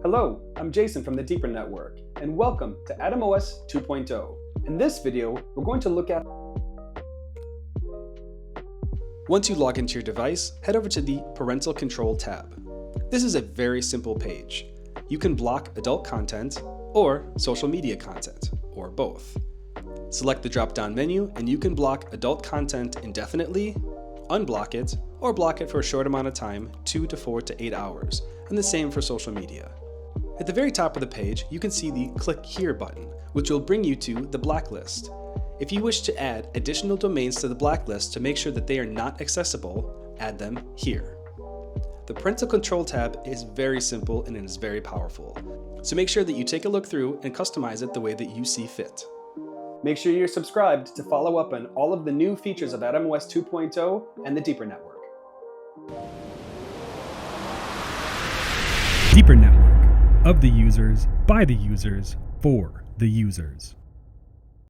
Hello, I'm Jason from the Deepernauts, and welcome to AtomOS 2.0. In this video, we're going to look at... Once you log into your device, head over to the Parental Control tab. This is a very simple page. You can block adult content or social media content, or both. Select the drop-down menu and you can block adult content indefinitely, unblock it, or block it for a short amount of time, 2 to 4 to 8 hours, and the same for social media. At the very top of the page, you can see the Click Here button, which will bring you to the blacklist. If you wish to add additional domains to the blacklist to make sure that they are not accessible, add them here. The Parental Control tab is very simple and it is very powerful, so make sure that you take a look through and customize it the way that you see fit. Make sure you're subscribed to follow up on all of the new features of AtomOS 2.0 and the Deepernauts. Deepernauts. Of the users, by the users, for the users.